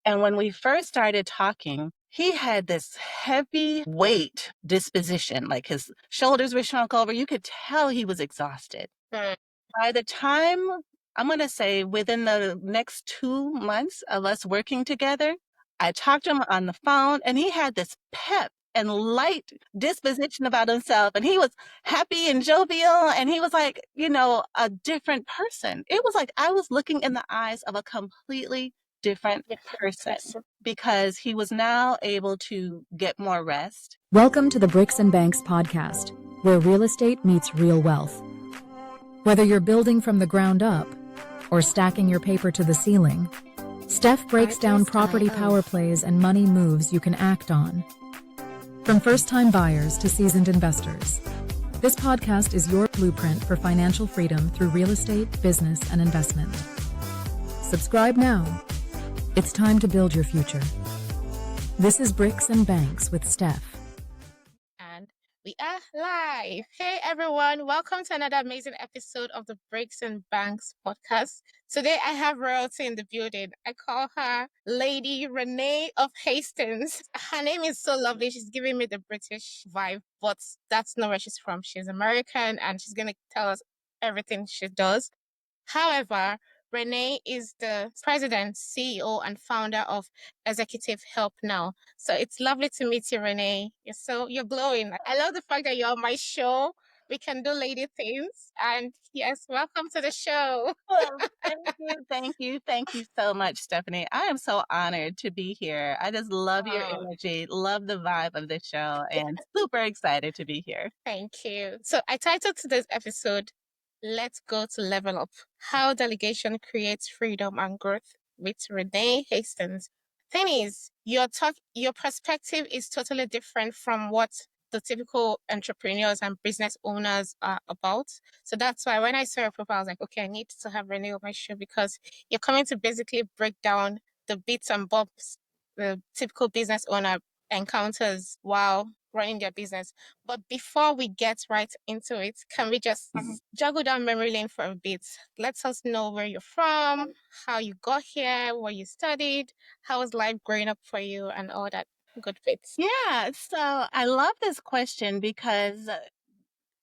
And when we first started talking, he had this heavy weight disposition, like his shoulders were shrunk over. You could tell he was exhausted. By the time, I'm going to say within the next 2 months of us working together, I talked to him on the phone and he had this pep and light disposition about himself. And he was happy and jovial. And he was like, a different person. It was like I was looking in the eyes of a completely different person because he was now able to get more rest. Welcome to the Bricks and Banks podcast, where real estate meets real wealth. Whether you're building from the ground up or stacking your paper to the ceiling, Steph breaks down property power plays and money moves you can act on. From first-time buyers to seasoned investors, this podcast is your blueprint for financial freedom through real estate, business, and investment. Subscribe now. It's time to build your future. This is Bricks and Banks with Steph. And we are live. Hey everyone, welcome to another amazing episode of the Bricks and Banks podcast. Today I have royalty in the building. I call her Lady Renee of Hastings. Her name is so lovely. She's giving me the British vibe, but that's not where she's from. She's American and she's going to tell us everything she does. However, Renee is the president, CEO, and founder of Executive Help Now. So it's lovely to meet you, Renee. You're glowing. I love the fact that you're on my show. We can do lady things. And yes, welcome to the show. Well, thank you so much, Stephanie. I am so honored to be here. I just love your energy, love the vibe of the show, and super excited to be here. Thank you. So I titled today's episode, Let's Go to Level Up, How Delegation Creates Freedom and Growth with Renee Hastings. Thing is, your perspective is totally different from what the typical entrepreneurs and business owners are about. So that's why when I saw your profile, I was like, okay, I need to have Renee on my show because you're coming to basically break down the bits and bobs the typical business owner encounters while running their business. But before we get right into it, can we just juggle down memory lane for a bit? Let us know where you're from, how you got here, what you studied, how was life growing up for you, and all that good bits. Yeah, so I love this question because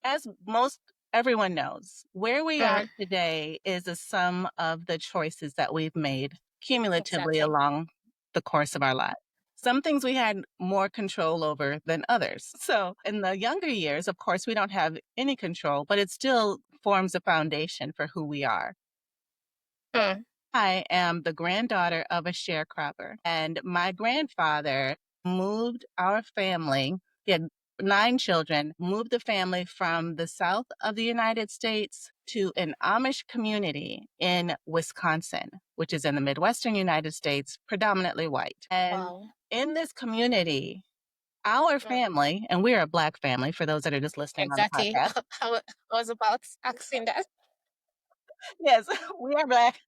as most everyone knows, where we are today is a sum of the choices that we've made cumulatively along the course of our lives. Some things we had more control over than others. So in the younger years, of course, we don't have any control, but it still forms a foundation for who we are. I am the granddaughter of a sharecropper, and my grandfather moved our family. He had 9 children, moved the family from the south of the United States to an Amish community in Wisconsin, which is in the Midwestern United States, predominantly white. And in this community, our family, and we're a Black family for those that are just listening on the podcast. I was about asking that. Yes, we are Black.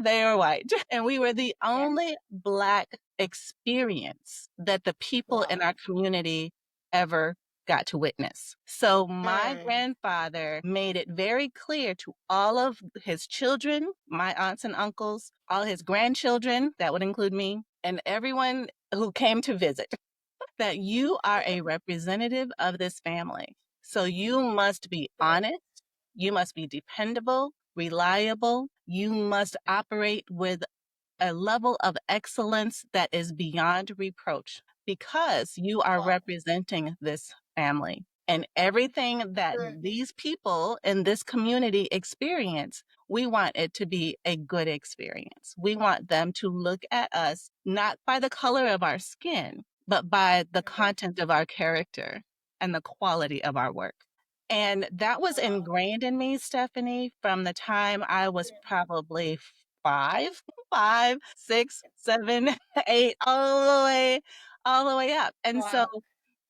They are white. And we were the only Black experience that the people in our community ever got to witness. So my grandfather made it very clear to all of his children, my aunts and uncles, all his grandchildren, that would include me, and everyone who came to visit, that you are a representative of this family. So you must be honest, you must be dependable, reliable, you must operate with a level of excellence that is beyond reproach because you are representing this family. And everything that these people in this community experience, we want it to be a good experience. We want them to look at us not by the color of our skin, but by the content of our character and the quality of our work. And that was ingrained in me, Stephanie, from the time I was probably 5, 6, 7, 8, all the way up. And so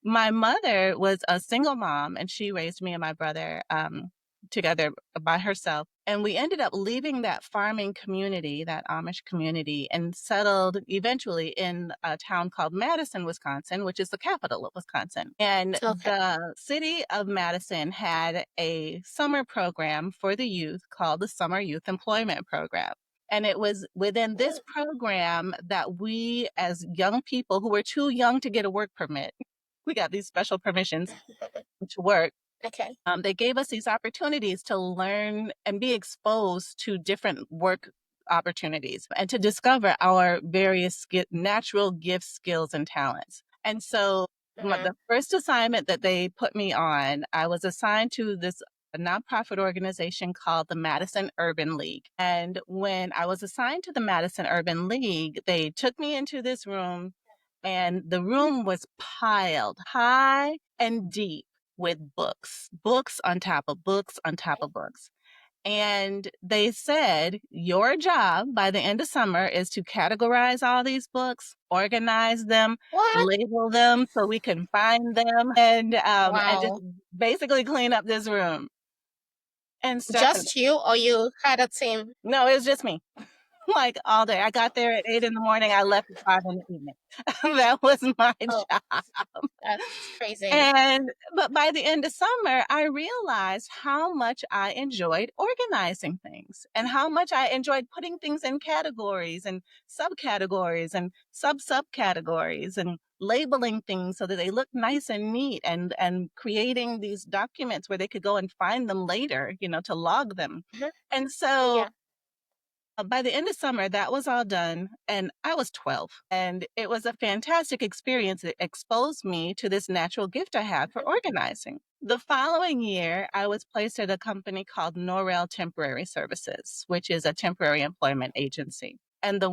my mother was a single mom, and she raised me and my brother together by herself. And we ended up leaving that farming community, that Amish community, and settled eventually in a town called Madison, Wisconsin, which is the capital of Wisconsin. And the city of Madison had a summer program for the youth called the Summer Youth Employment Program. And it was within this program that we, as young people who were too young to get a work permit, we got these special permissions to work. Okay. They gave us these opportunities to learn and be exposed to different work opportunities and to discover our various natural gifts, skills, and talents. And so the first assignment that they put me on, I was assigned to this a nonprofit organization called the Madison Urban League. And when I was assigned to the Madison Urban League, they took me into this room, and the room was piled high and deep with books, books on top of books on top of books. And they said, your job by the end of summer is to categorize all these books, organize them, What? label them so we can find them, and just Wow. basically clean up this room. And Stephanie, Just you, or you had a team? no, it was just me. Like all day. I got there at 8 in the morning. I left at 5 in the evening. That was my Oh, job. that's crazy. But by the end of summer, I realized how much I enjoyed organizing things and how much I enjoyed putting things in categories and subcategories and subcategories and labeling things so that they look nice and neat, and creating these documents where they could go and find them later, to log them. Mhm. And so Yeah. by the end of summer, that was all done, and I was 12. And it was a fantastic experience. It exposed me to this natural gift I had for organizing. The following year, I was placed at a company called Norrell Temporary Services, which is a temporary employment agency. And the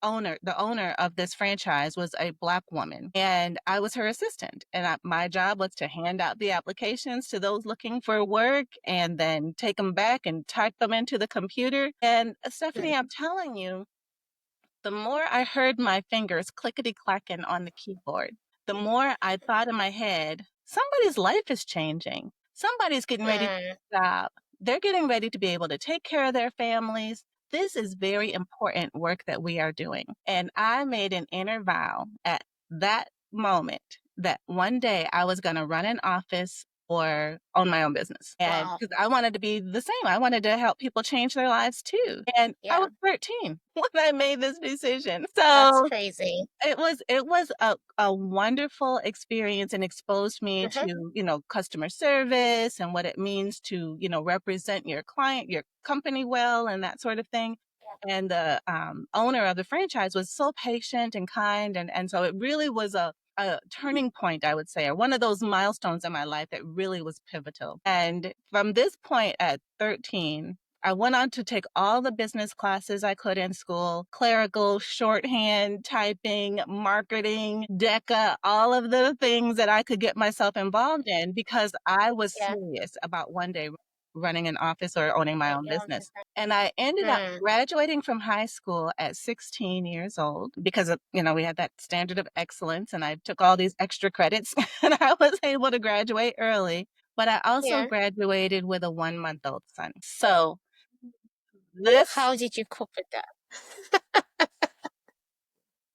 owner of this franchise was a Black woman, and I was her assistant. And my job was to hand out the applications to those looking for work and then take them back and type them into the computer. And Stephanie, I'm telling you, the more I heard my fingers clickety clacking on the keyboard, the more I thought in my head, somebody's life is changing. Somebody's getting ready to Mm. stop. They're getting ready to be able to take care of their families. This is very important work that we are doing. And I made an inner vow at that moment that one day I was going to run an office or own my own business. And Wow. because I wanted to be the same, I wanted to help people change their lives too. And I Yeah. was 13 when I made this decision. That's So crazy. it was a wonderful experience, and exposed me Mhm. to, customer service and what it means to, represent your client, your company well, and that sort of thing. And the owner of the franchise was so patient and kind. And so it really was a turning point, I would say, or one of those milestones in my life that really was pivotal. And from this point at 13, I went on to take all the business classes I could in school: clerical, shorthand, typing, marketing, DECA, all of the things that I could get myself involved in, because I was Yeah. serious about one day running an office or owning my own Your own business. business. And I ended up Mm. graduating from high school at 16 years old because of, we had that standard of excellence, and I took all these extra credits and I was able to graduate early. But I also Yeah. graduated with a 1-month-old son. So this How did you cope with that?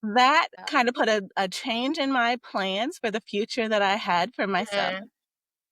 that kind of put a change in my plans for the future that I had for myself. Mm.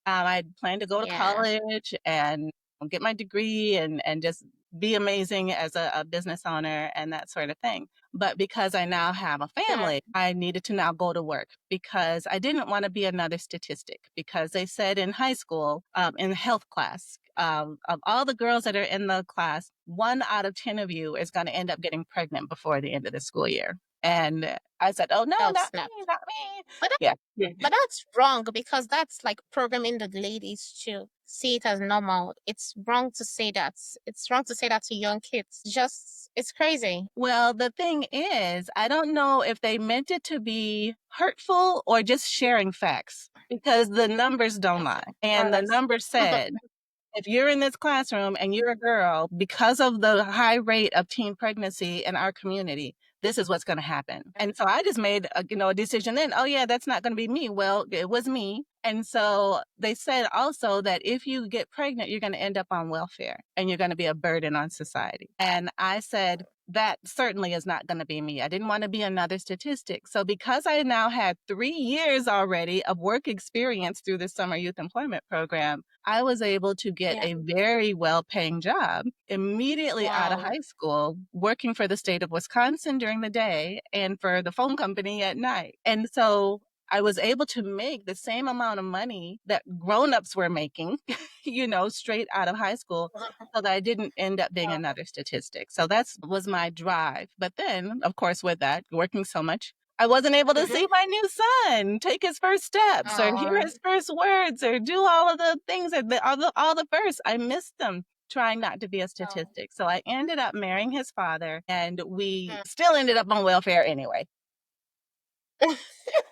I planned to go to Yeah. college and get my degree and just be amazing as a business owner and that sort of thing. But because I now have a Mm. family, I needed to now go to work, because I didn't want to be another statistic. Because they said in high school, in health class, of all the girls that are in the class, 1 out of 10 of you is going to end up getting pregnant before the end of the school year. And I said, oh, no, Oh, not snap. me, not me. But Yeah. But that's wrong, because that's like programming the ladies to see it as normal. It's wrong to say that. It's wrong to say that to young kids. Just, it's crazy. Well, the thing is, I don't know if they meant it to be hurtful or just sharing facts, because the numbers don't lie. And the Numbers. numbers said, if you're in this classroom and you're a girl, because of the high rate of teen pregnancy in our community, this is what's going to happen. And so I just made a decision then. Oh yeah, that's not going to be me. Well, it was me. And so they said also that if you get pregnant, you're going to end up on welfare and you're going to be a burden on society. And I said, that certainly is not going to be me. I didn't want to be another statistic. So because I now had 3 years already of work experience through the summer youth employment program, I was able to get Yeah. a very well-paying job immediately out of Wow. high school, working for the state of Wisconsin during the day and for the phone company at night. And so I was able to make the same amount of money that grown-ups were making, straight out of high school, so that I didn't end up being another statistic. So that was my drive. But then, of course, with that, working so much, I wasn't able to Mm-hmm. see my new son take his first steps or hear Oh, his first words or do all of the things that all the first. I missed them trying not to be a oh. statistic. So I ended up marrying his father, and we still ended up on welfare anyway.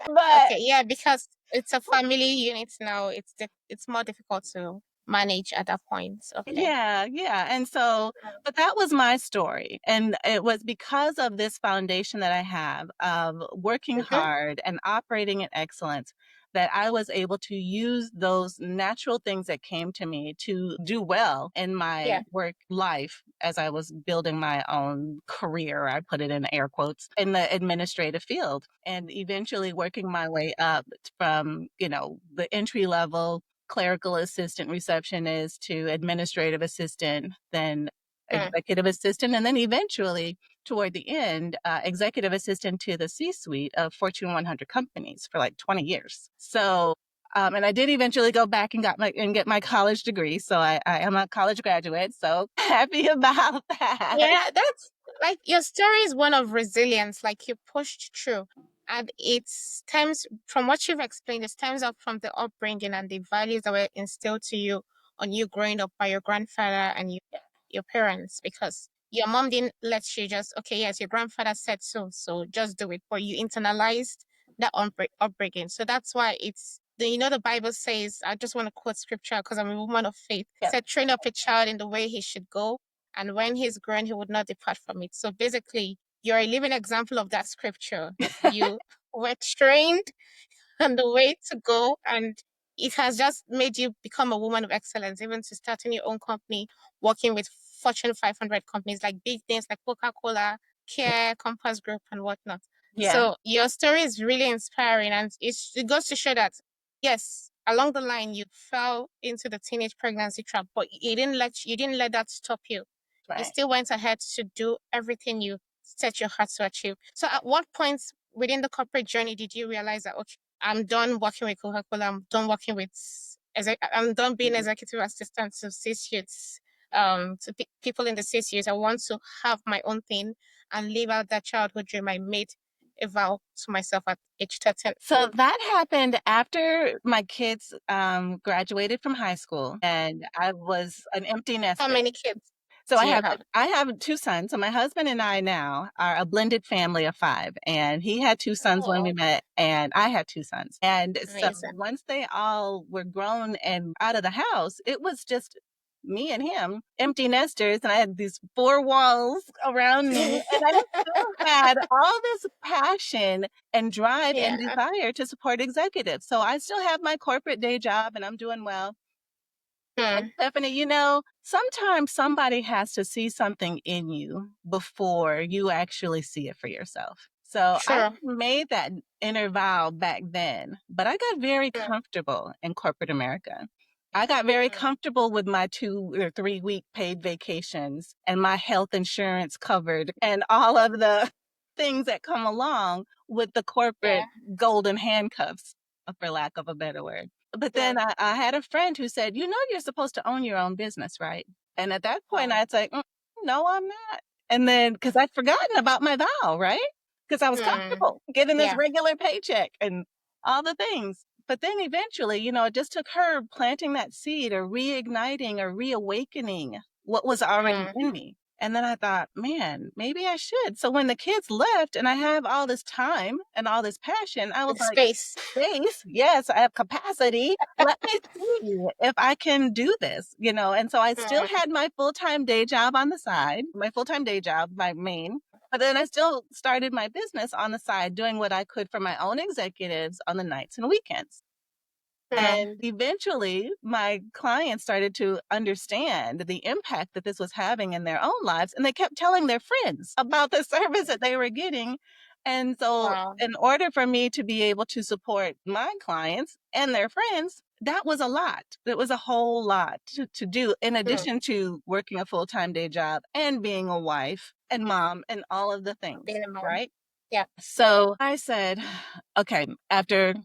But Okay, yeah, because it's a family unit now. It's more difficult to manage at that point. Okay. yeah, yeah. And so, but that was my story. And it was because of this foundation that I have of working Mm-hmm. hard and operating in excellence that I was able to use those natural things that came to me to do well in my Yeah. work life as I was building my own career. I put it in air quotes in the administrative field and eventually working my way up from, the entry level clerical assistant, receptionist to administrative assistant, then Mm. executive assistant, and then eventually toward the end, executive assistant to the C-suite of Fortune 100 companies for like 20 years. So, and I did eventually go back and get my college degree. So I am a college graduate. So happy about that. Yeah, that's like your story is one of resilience, like you pushed through. And it stems from what you've explained, it stems up from the upbringing and the values that were instilled to you on you growing up by your grandfather and your parents, because your mom didn't let you just, okay, yes, your grandfather said so, so just do it. But you internalized that upbringing. So that's why the Bible says, I just want to quote scripture because I'm a woman of faith. It Yep. said, train up a child in the way he should go, and when he's grown, he would not depart from it. So basically, you're a living example of that scripture. You were trained on the way to go, and it has just made you become a woman of excellence, even to starting your own company, working with Fortune 500 companies like big names like Coca-Cola, Care, Compass Group, and whatnot. Yeah. So your story is really inspiring, and it goes to show that yes, along the line you fell into the teenage pregnancy trap, but you didn't let that stop you. You Right. still went ahead to do everything you set your heart to achieve. So at what points within the corporate journey did you realize that okay, I'm done working with Coca-Cola. I'm done working with, I'm done being executive assistant to C-suites, to people in the C-suites. I want to have my own thing and live out that childhood dream I made a vow to myself at age 13. So that happened after my kids graduated from high school, and I was an empty How nester. many kids So do you have? I have two sons. So my husband and I now are a blended family of five, and he had two sons when we Oh, met, and I had two sons. And so amazing. once they all were grown and out of the house, it was just me and him, empty nesters, and I had these four walls around me, and I still had all this passion and drive and Yeah. desire to support executives. So I still have my corporate day job, and I'm doing well. And Hmm. Stephanie, sometimes somebody has to see something in you before you actually see it for yourself. So I Sure. made that inner vow back then, but I got very Hmm. comfortable in corporate America. I got very Hmm. comfortable with my 2 or 3 week paid vacations and my health insurance covered and all of the things that come along with the Yeah. corporate golden handcuffs, for lack of a better word. But then Hmm. I had a friend who said, you're supposed to own your own business, right? And at that point, Oh. I'd say, no, I'm not. And then, because I'd forgotten about my vow, right? Because I was Hmm. comfortable getting this Yeah. regular paycheck and all the things. But then eventually, it just took her planting that seed or reigniting or reawakening what was already Hmm. in me. And then I thought, man, maybe I should. So when the kids left and I have all this time and all this passion, I was And like, space. space. Yes, I have capacity. Let me see if I can do this. And so I still Hmm. had my full-time day job on the side, my full-time day job, my main, but then I still started my business on the side, doing what I could for my own executives on the nights and weekends. And eventually, my clients started to understand the impact that this was having in their own lives, and they kept telling their friends about the service that they were getting. And so, Wow. in order for me to be able to support my clients and their friends, that was a lot. It was a whole lot to do, in addition to working a full-time day job and being a wife and mom and all of the things, Being a mom. right? Yeah. So I said, okay, after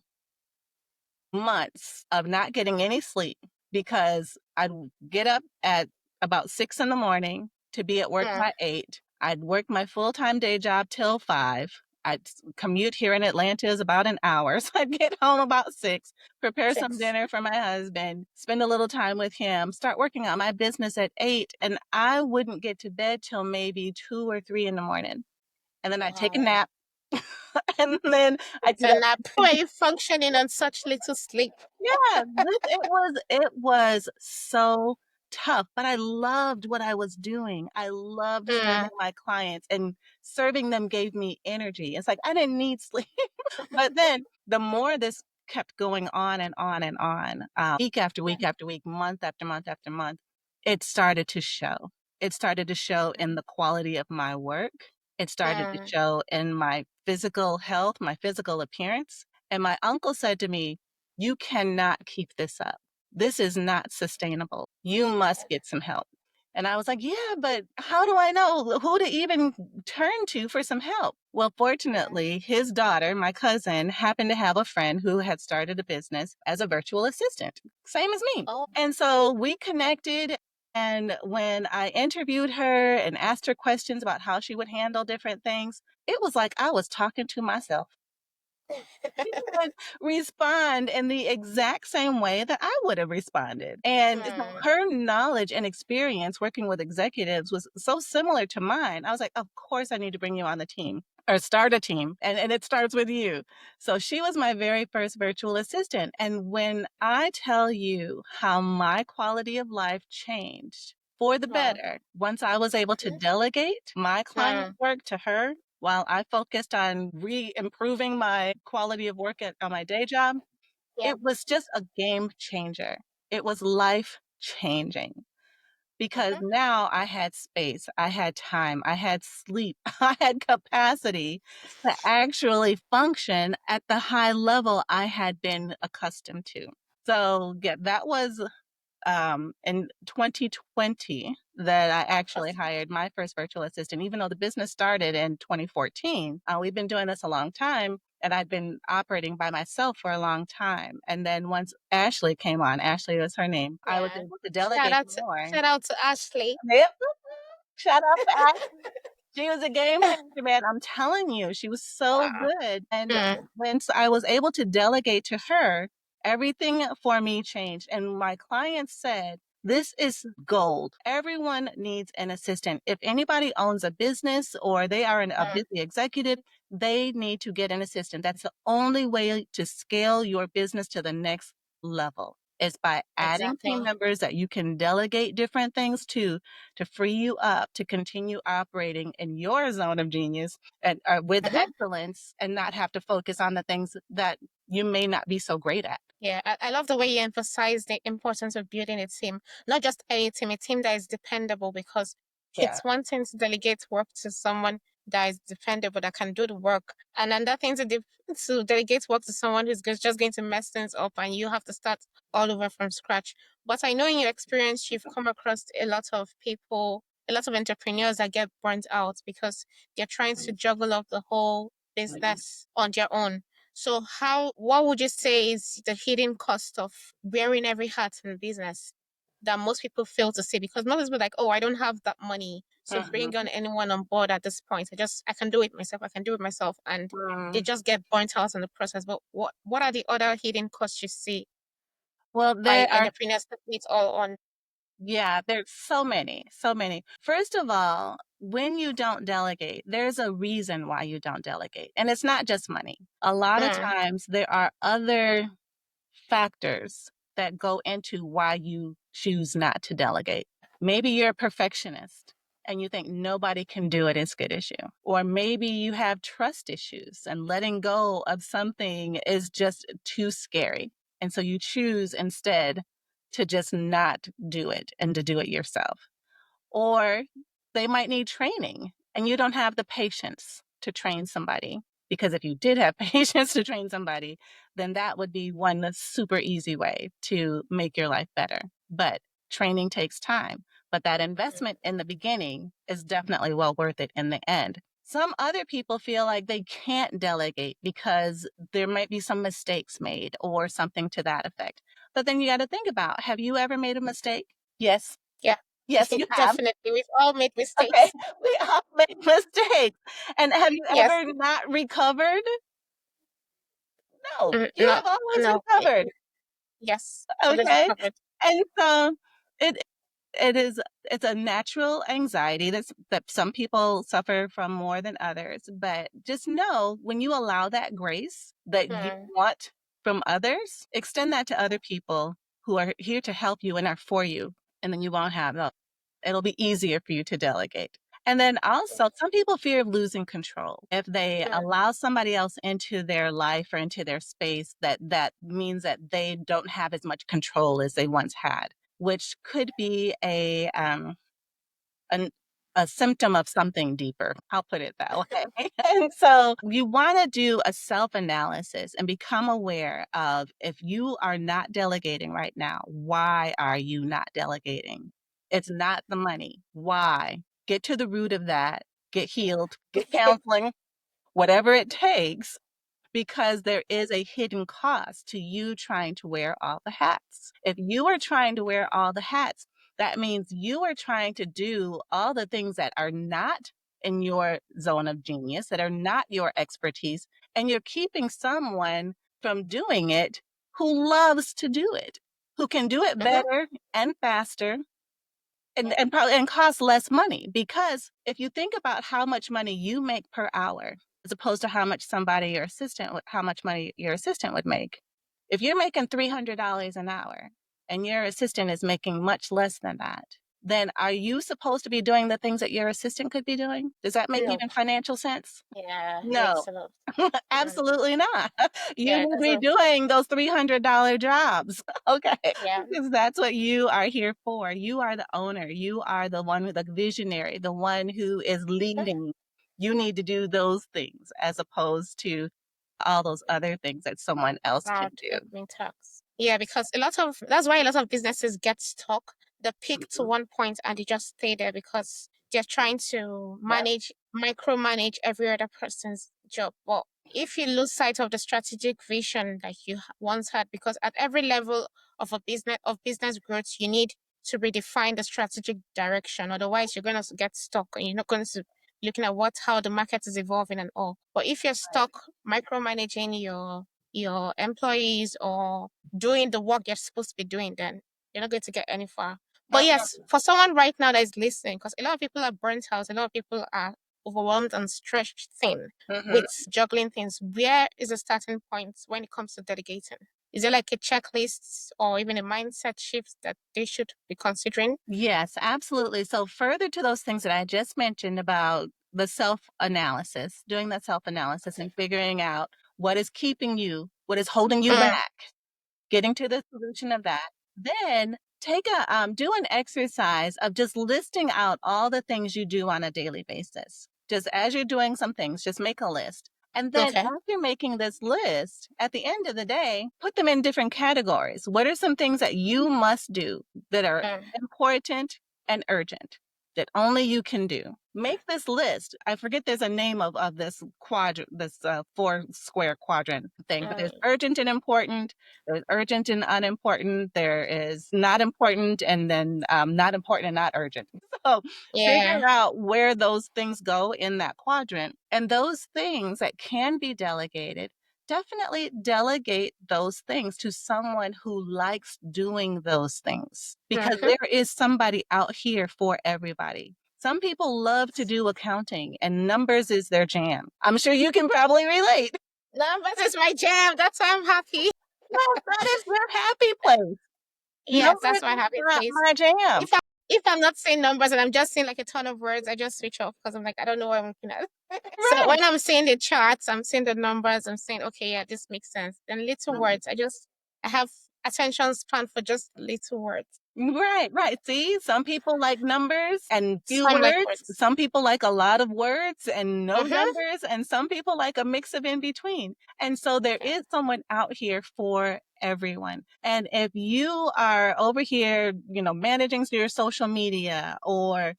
months of not getting any sleep, because I'd get up at about 6 in the morning to be at work by 8. I'd work my full-time day job till 5. I'd commute here in Atlanta is about an hour. So I'd get home about 6, prepare some 6. dinner for my husband, spend a little time with him, start working on my business at 8, and I wouldn't get to bed till maybe 2 or 3 in the morning. And then I'd take a Wow. nap. And then I'd get And up. that were you functioning on such little sleep? Yeah, it was so tough, but I loved what I was doing. I loved serving my clients, and serving them gave me energy. It's like I didn't need sleep. But then the more this kept going on and on and on, week after week after week, month after month after month, it started to show. It started to show in the quality of my work. It started to show in my physical health, my physical appearance. And my uncle said to me, "You cannot keep this up. This is not sustainable. You must get some help." And I was like, "Yeah, but how do I know who to even turn to for some help?" Well, fortunately, his daughter, my cousin, happened to have a friend who had started a business as a virtual assistant, same as me. Oh. And so we connected. And when I interviewed her and asked her questions about how she would handle different things, it was like I was talking to myself. She would respond in the exact same way that I would have responded. And so her knowledge and experience working with executives was so similar to mine. I was like, of course I need to bring you on the team or start a team. And it starts with you. So she was my very first virtual assistant. And when I tell you how my quality of life changed for the Wow. better, once I was able to delegate my client work to her, while I focused on improving my quality of work on my day job, Yeah. it was just a game changer. It was life changing because now I had space, I had time, I had sleep, I had capacity to actually function at the high level I had been accustomed to. So, yeah, that was in 2020 that I actually hired my first virtual assistant. Even though the business started in 2014, we've been doing this a long time. And I've been operating by myself for a long time. And then once Ashley came on, Ashley was her name, I was Yeah. able to delegate more. Shout out to Ashley. Yep. Shout out to Ashley. She was a game changer, man. I'm telling you, she was so Wow. good. And once I was able to delegate to her, everything for me changed. And my clients said, "This is gold. Everyone needs an assistant. If anybody owns a business or they are a busy executive, they need to get an assistant. That's the only way to scale your business to the next level." Is by adding team Exactly. members that you can delegate different things to free you up to continue operating in your zone of genius and with excellence and not have to focus on the things that you may not be so great at. Yeah, I love the way you emphasize the importance of building a team, not just a team that is dependable, because Yeah. it's one thing to delegate work to someone that is dependable, that can do the work. And another thing to delegate work to someone who's just going to mess things up and you have to start all over from scratch. But I know in your experience, you've come across a lot of people, a lot of entrepreneurs that get burnt out because they're trying to juggle up the whole business on their own. So what would you say is the hidden cost of wearing every hat in business that most people fail to see? Because most people are like, oh, I don't have that money to bring on anyone on board at this point. I can do it myself. I can do it myself. And they Mm. just get burnt out in the process. But what are the other hidden costs you see Well, by there are, entrepreneurs that it all on? yeah, there's so many, so many. First of all, when you don't delegate, there's a reason why you don't delegate. And it's not just money. A lot of Mm, times there are other factors that go into why you choose not to delegate. Maybe you're a perfectionist and you think nobody can do it as good as you. Or maybe you have trust issues and letting go of something is just too scary. And so you choose instead to just not do it and to do it yourself. Or they might need training and you don't have the patience to train somebody. Because if you did have patience to train somebody, then that would be one super easy way to make your life better. But training takes time. But that investment in the beginning is definitely well worth it in the end. Some other people feel like they can't delegate because there might be some mistakes made or something to that effect. But then you got to think about, have you ever made a mistake? Yes. Yeah. Yes, you have. Definitely. We've all made Okay, mistakes. we all make mistakes. And have you Yes. ever not recovered? No, you No, have always no. recovered. Yes. Always Okay. recovered. And so it it is it's a natural anxiety that some people suffer from more than others. But just know when you allow that grace that you Mm. want from others, extend that to other people who are here to help you and are for you. And then you won't have it'll be easier for you to delegate. And then also, some people fear losing control. If they Mm. allow somebody else into their life or into their space, that means that they don't have as much control as they once had, which could be an, a symptom of something deeper. I'll put it that way. And so you want to do a self analysis and become aware of, if you are not delegating right now, why are you not delegating? It's not the money. Why? Get to the root of that, get healed, get counseling, whatever it takes, because there is a hidden cost to you trying to wear all the hats. If you are trying to wear all the hats, that means you are trying to do all the things that are not in your zone of genius, that are not your expertise, and you're keeping someone from doing it who loves to do it, who can do it Mm-hmm. better and faster and probably and cost less money. Because if you think about how much money you make per hour as opposed to how much money your assistant would make, if you're making $300 an hour and your assistant is making much less than that, then are you supposed to be doing the things that your assistant could be doing? Does that make Nope. even financial sense? Yeah, it No. makes a lot. Mm. Absolutely not. You Yeah, it need to be doesn't. doing those $300 jobs. Okay. Yeah. Because that's what you are here for. You are the owner. You are the one with the visionary, the one who is leading. You need to do those things as opposed to all those other things that someone else can Loud do. admin tax. Yeah, because that's why a lot of businesses get stuck. They peak to Mhm. one point and they just stay there because they're trying to Yeah. micromanage every other person's job. But if you lose sight of the strategic vision that you once had, because at every level of a business growth, you need to redefine the strategic direction. Otherwise, you're going to get stuck and you're not going to looking at how the market is evolving and all. But if you're stuck micromanaging your employees or doing the work you're supposed to be doing, then you're not going to get any far. But yes, for someone right now that is listening, because a lot of people are burnt out, a lot of people are overwhelmed and stretched thin Mhm. with juggling things. Where is the starting point when it comes to delegating? Is there like a checklist or even a mindset shift that they should be considering? Yes, absolutely. So, further to those things that I just mentioned about the self analysis, doing that self analysis and figuring out what is keeping you, what is holding you Mm, back, getting to the solution of that. Then do an exercise of just listing out all the things you do on a daily basis. Just as you're doing some things, just make a list. And then okay. after making this list, at the end of the day, put them in different categories. What are some things that you must do that are Mm, important and urgent that only you can do? Make this list. I forget there's a name of this quadrant, this four square quadrant thing, but there's mm, urgent and important, there's urgent and unimportant, there is not important, and then not important and not urgent. So yeah. figure out where those things go in that quadrant. And those things that can be delegated, definitely delegate those things to someone who likes doing those things, because Mm-hmm. there is somebody out here for everybody. Some people love to do accounting and numbers is their jam. I'm sure you can probably relate. Numbers is my jam. That's why I'm happy. Yes, that is your happy place. Yes, Numbers that's my is happy not place. my jam. If I'm not saying numbers and I'm just saying like a ton of words, I just switch off because I'm like, I don't know what I'm looking at. So Right. when I'm seeing the charts, I'm seeing the numbers, I'm saying, okay, yeah, this makes sense. Then little words, I just I have attention span for just little words. Right, right. See, some people like numbers and few Some like words. words. Some people like a lot of words and no Mm-hmm. numbers. And some people like a mix of in between. And so there Yeah. is someone out here for everyone. And if you are over here, managing your social media or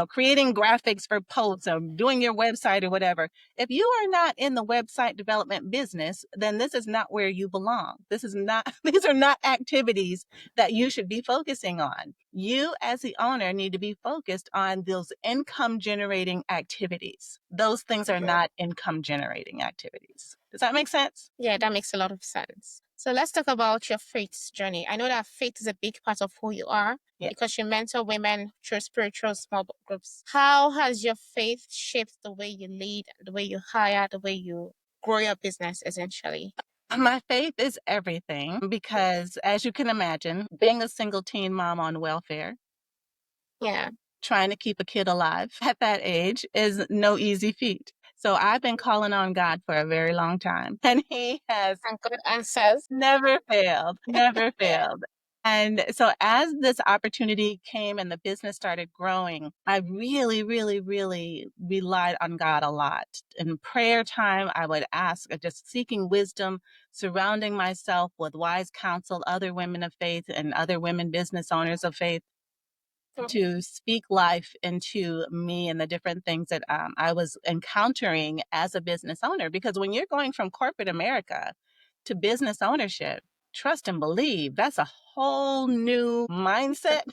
creating graphics for posts or doing your website or whatever, if you are not in the website development business, then this is not where you belong. This is not, these are not activities that you should be focusing on. You, as the owner, need to be focused on those income generating activities. Those things are not income generating activities. Does that make sense? Yeah, that makes a lot of sense. So let's talk about your faith journey. I know that faith is a big part of who you are Yeah. because you mentor women through spiritual small groups. How has your faith shaped the way you lead, the way you hire, the way you grow your business essentially? My faith is everything because, as you can imagine, being a single teen mom on welfare, Yeah. trying to keep a kid alive at that age is no easy feat. So I've been calling on God for a very long time, and He has And good answers. never failed, never Yeah. failed. And so as this opportunity came and the business started growing, I really, really, really relied on God a lot. In prayer time, I would ask, just seeking wisdom, surrounding myself with wise counsel, other women of faith and other women business owners of faith to speak life into me and the different things that I was encountering as a business owner. Because when you're going from corporate America to business ownership, trust and believe, that's a whole new mindset.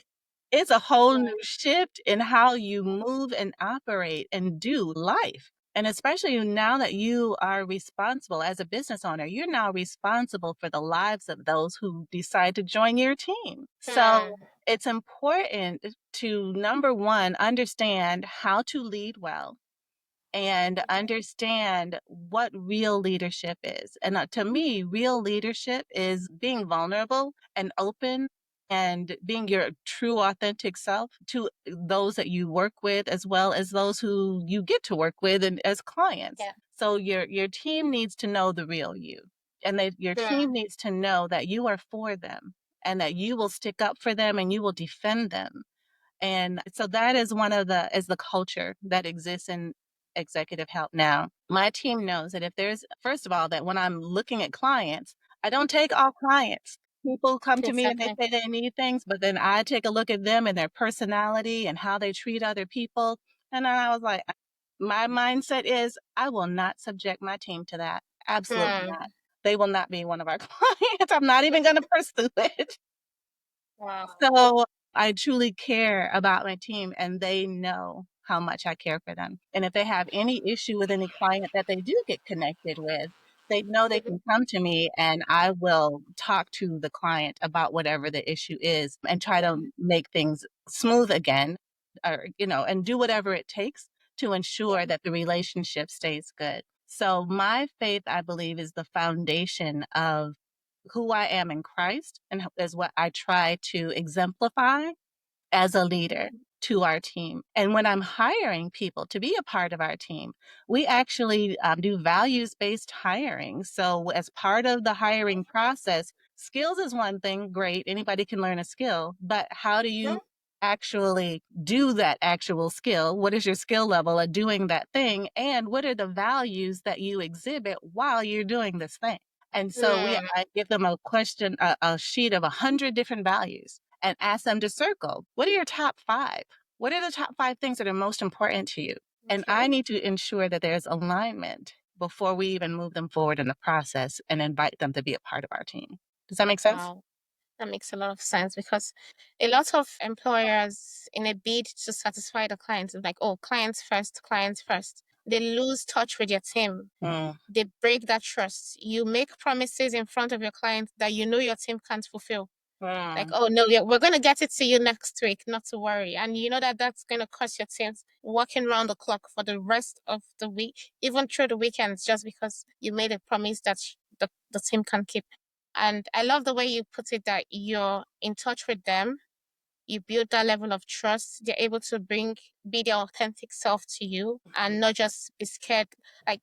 It's a whole Yeah. new shift in how you move and operate and do life. And especially now that you are responsible as a business owner, you're now responsible for the lives of those who decide to join your team. So Hmm. it's important to, number one, understand how to lead well and understand what real leadership is. And to me, real leadership is being vulnerable and open and being your true authentic self to those that you work with as well as those who you get to work with and as clients. Yeah. So your team needs to know the real you. And your Yeah. team needs to know that you are for them and that you will stick up for them and you will defend them. And so that is the culture that exists in executive help now. My team knows that if there's, first of all, that when I'm looking at clients, I don't take all clients. People come to me and they Exactly. say they need things, but then I take a look at them and their personality and how they treat other people. And then I was like, my mindset is I will not subject my team to that. Absolutely Hmm. not. They will not be one of our clients. I'm not even going to pursue it. Wow. So I truly care about my team and they know how much I care for them. And if they have any issue with any client that they do get connected with, they know they can come to me and I will talk to the client about whatever the issue is and try to make things smooth again or, and do whatever it takes to ensure that the relationship stays good. So my faith, I believe, is the foundation of who I am in Christ and is what I try to exemplify as a leader to our team. And when I'm hiring people to be a part of our team, we actually do values based hiring. So, as part of the hiring process, skills is one thing, great, anybody can learn a skill, but how do you actually do that actual skill? What is your skill level at doing that thing? And what are the values that you exhibit while you're doing this thing? And so Hmm. I give them a question, a sheet of 100 different values and ask them to circle. What are your top five? What are the top five things that are most important to you? And Okay. I need to ensure that there's alignment before we even move them forward in the process and invite them to be a part of our team. Does that make sense? Wow. That makes a lot of sense because a lot of employers, in a bid to satisfy the clients, is like, oh, clients first. They lose touch with your team. Mm, They break that trust. You make promises in front of your client that you know your team can't fulfill. Like, mm, oh, no, yeah, we're going to get it to you next week, not to worry. And you know that that's going to cost your team working around the clock for the rest of the week, even through the weekends, just because you made a promise that the team can keep. And I love the way you put it that you're in touch with them. You build that level of trust. They're able to be their authentic self to you and not just be scared. Like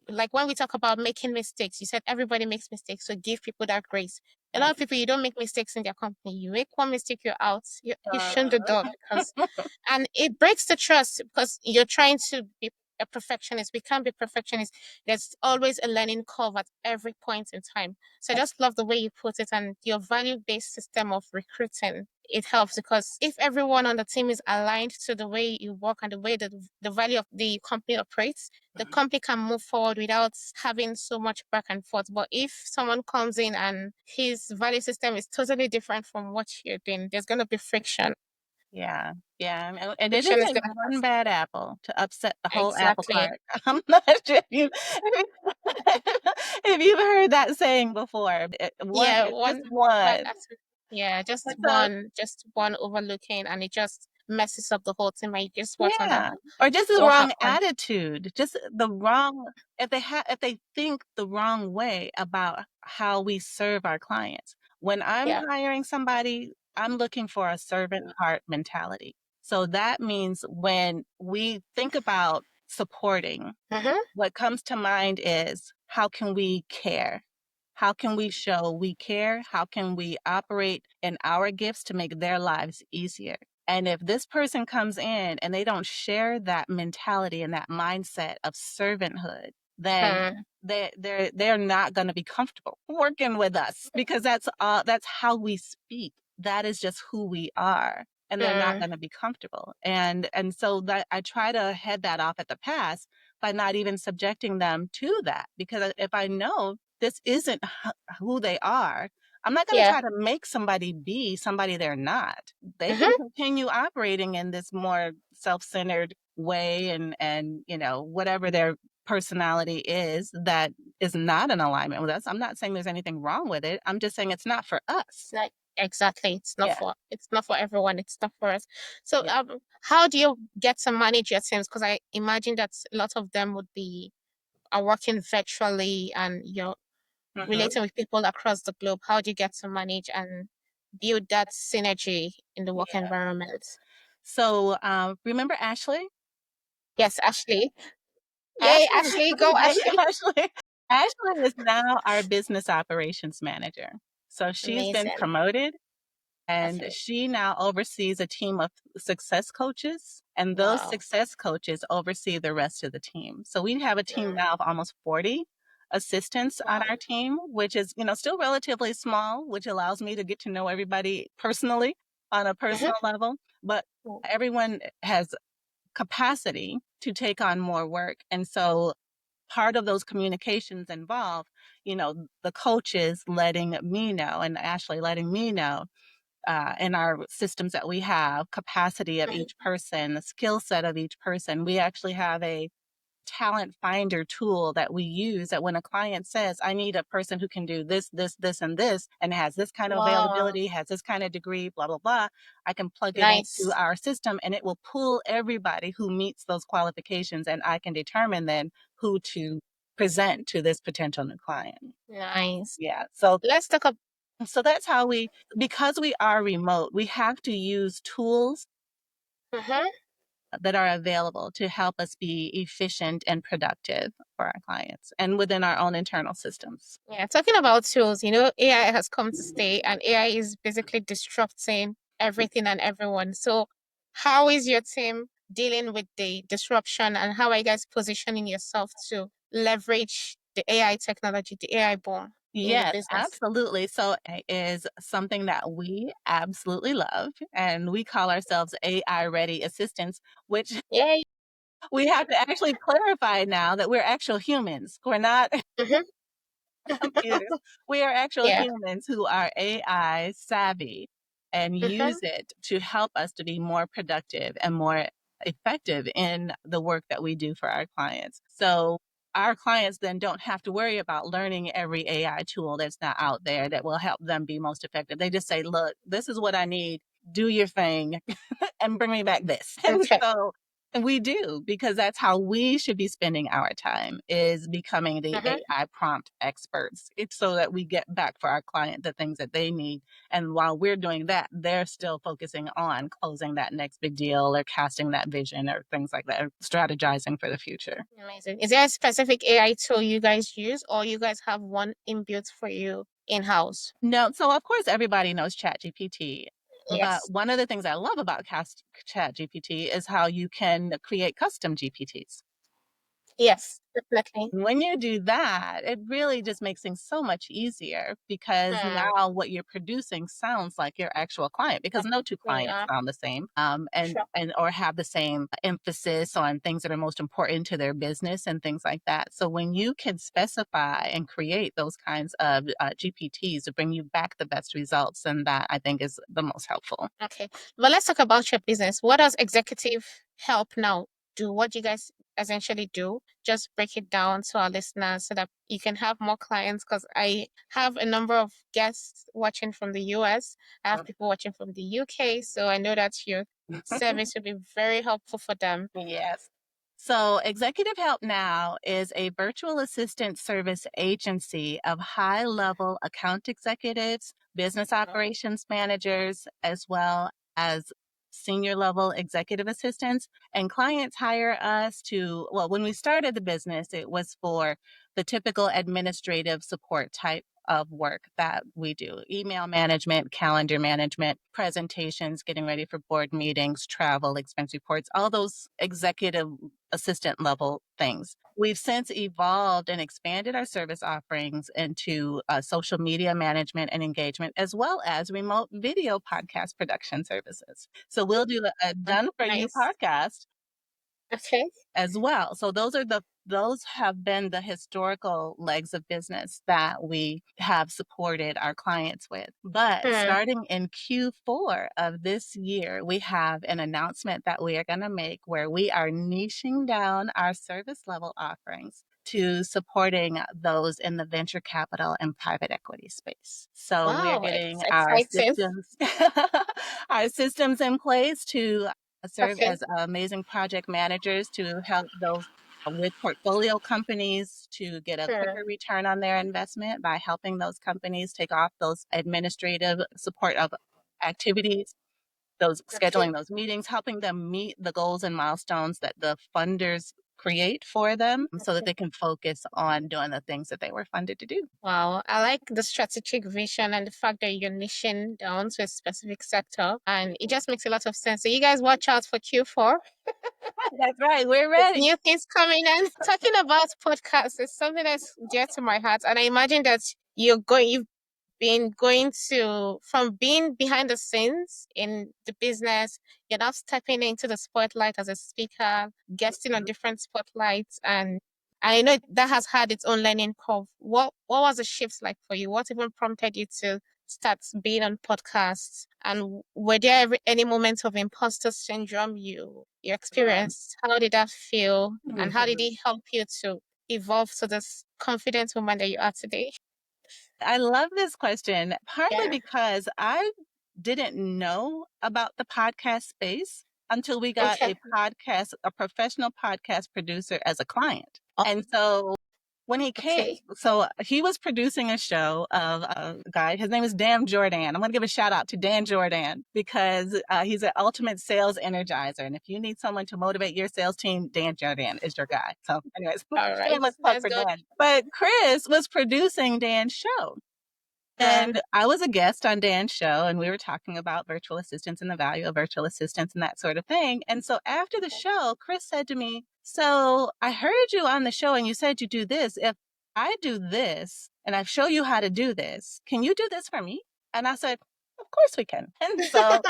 like when we talk about making mistakes, you said everybody makes mistakes, so give people that grace. A lot of people, you don't make mistakes in their company. You make one mistake, you're out. You shun the door because, and it breaks the trust because you're trying to be a perfectionist. We can't be perfectionists. There's always a learning curve at every point in time. So I just love the way you put it, and your value-based system of recruiting. It helps because if everyone on the team is aligned to the way you work and the way that the value of the company operates, the company can move forward without having so much back and forth. But if someone comes in and his value system is totally different from what you're doing, there's going to be friction. Yeah, yeah, and it Friction doesn't is take going to one cause. bad apple to upset the whole apple Exactly. cart. I'm not sure if you've heard that saying before. Yeah, Just one bad one. aspect. Yeah, So just one overlooking, and it just messes up the whole thing. And you just want to know yeah, or just the what wrong happened. attitude, just the wrong if they think the wrong way about how we serve our clients. When I'm Yeah. hiring somebody, I'm looking for a servant heart mentality. So that means when we think about supporting, Mm-hmm. what comes to mind is how can we care? How can we show we care? How can we operate in our gifts to make their lives easier? And if this person comes in and they don't share that mentality and that mindset of servanthood, then Hmm. they're not going to be comfortable working with us because that's how we speak. That is just who we are, and they're not Hmm. going to be comfortable. And so that I try to head that off at the pass by not even subjecting them to that, because if I know this isn't who they are, I'm not going to Yeah. try to make somebody be somebody they're not. They can Mm-hmm. continue operating in this more self-centered way, and whatever their personality is that is not in alignment with us. I'm not saying there's anything wrong with it. I'm just saying it's not for us. Like exactly, Yeah. it's not for everyone. It's not for us. So, Yeah. how do you get to manage your teams? Because I imagine that a lot of them would be are working virtually, and you're Mhm. relating with people across the globe. How do you get to manage and build that synergy in the work Yeah. environment? So remember Ashley? Yes, Ashley. Yay, Ashley, Ashley, go hey, Ashley. Ashley. Ashley is now our business operations manager. So she's been Amazing. promoted, and Okay. she now oversees a team of success coaches, and those Wow. success coaches oversee the rest of the team. So we have a team Mm. now of almost 40 assistants on Wow. our team, which is, still relatively small, which allows me to get to know everybody personally on a Mm-hmm. personal level, but everyone has capacity to take on more work. And so part of those communications involve, the coaches letting me know and Ashley letting me know in our systems that we have, capacity of each person, the skill set of each person. We actually have a talent finder tool that we use that when a client says, I need a person who can do this, this, this, and this, and has this kind of Wow. availability, has this kind of degree, blah, blah, blah, I can plug it into Nice. our system and it will pull everybody who meets those qualifications. And I can determine then who to present to this potential new client. Nice. Yeah. So Let's talk about. so that's how because we are remote, we have to use tools Mhm. that are available to help us be efficient and productive for our clients and within our own internal systems. Yeah, talking about tools, AI has come to stay, and AI is basically disrupting everything and everyone. So, how is your team dealing with the disruption, and how are you guys positioning yourself to leverage the AI technology, the AI boom in the Yes, business? absolutely. So it is something that we absolutely love, and we call ourselves AI ready assistants, which Yeah. we have to actually clarify now that we're actual humans. We're not Hmm. computers. We are actual Yeah. humans who are AI savvy and use Hmm. it to help us to be more productive and more effective in the work that we do for our clients. So our clients then don't have to worry about learning every AI tool that's not out there that will help them be most effective. They just say, look, this is what I need. Do your thing and bring me back this. Okay. We do, because that's how we should be spending our time, is becoming the AI prompt experts. It's so that we get back for our client the things that they need. And while we're doing that, they're still focusing on closing that next big deal or casting that vision or things like that, or strategizing for the future. Amazing. Is there a specific AI tool you guys use, or you guys have one inbuilt for you in-house? No, so of course everybody knows ChatGPT. But Yes. one of the things I love about ChatGPT is how you can create custom GPTs. Yes, definitely. When you do that, it really just makes things so much easier, because now what you're producing sounds like your actual client, because no two clients Yeah, sound the same, sure. and or have the same emphasis on things that are most important to their business and things like that. So when you can specify and create those kinds of GPTs to bring you back the best results, and that I think is the most helpful. Okay. But let's talk about your business. What does executive help now do? What do you guys essentially do? Just break it down to our listeners so that you can have more clients. Because I have a number of guests watching from the US. I have people watching from the UK. So I know that your service will be very helpful for them. Yes. So, Executive Help Now is a virtual assistant service agency of high level account executives, business operations managers, as well as senior level executive assistants. And clients hire us to, well, when we started the business, it was for the typical administrative support type of work that we do: email management, calendar management, presentations, getting ready for board meetings, travel, expense reports, all those executive assistant level things. We've since evolved and expanded our service offerings into social media management and engagement, as well as remote video podcast production services. So we'll do a done for you Nice. podcast Okay. as well. So those have been the historical legs of business that we have supported our clients with. But starting in Q4 of this year, we have an announcement that we are going to make where we are niching down our service level offerings to supporting those in the venture capital and private equity space. So we're Wow, it's getting our exciting. systems our systems in place to serve Okay. as amazing project managers to help those with portfolio companies to get a quicker return on their investment by helping those companies take off those administrative support of activities, those Okay. scheduling those meetings, helping them meet the goals and milestones that the funders create for them so that Okay. they can focus on doing the things that they were funded to do. Wow, I like the strategic vision and the fact that you're niching down to a specific sector, and it just makes a lot of sense. So you guys watch out for Q4. That's right. We're There's ready. new things coming in. Talking about podcasts is something that's dear to my heart, and I imagine that you've been going to from being behind the scenes in the business, you're now stepping into the spotlight as a speaker, guesting on different spotlights, and I know that has had its own learning curve. What was the shifts like for you? What even prompted you to start being on podcasts? And were there any moments of imposter syndrome you experienced? How did that feel? And how did it help you to evolve to this confident woman that you are today? I love this question, partly Yeah. because I didn't know about the podcast space until we got Okay. a professional podcast producer as a client. And so when he came, Okay. so he was producing a show of a guy, his name is Dan Jordan. I'm going to give a shout out to Dan Jordan because he's an ultimate sales energizer. And if you need someone to motivate your sales team, Dan Jordan is your guy. So anyways, All right. shameless plug That's for good. Dan. But Chris was producing Dan's show. And I was a guest on Dan's show, and we were talking about virtual assistants and the value of virtual assistants and that sort of thing. And so after the show, Chris said to me, "So I heard you on the show and you said you do this. If I do this and I show you how to do this, can you do this for me?" And I said, "Of course we can." And so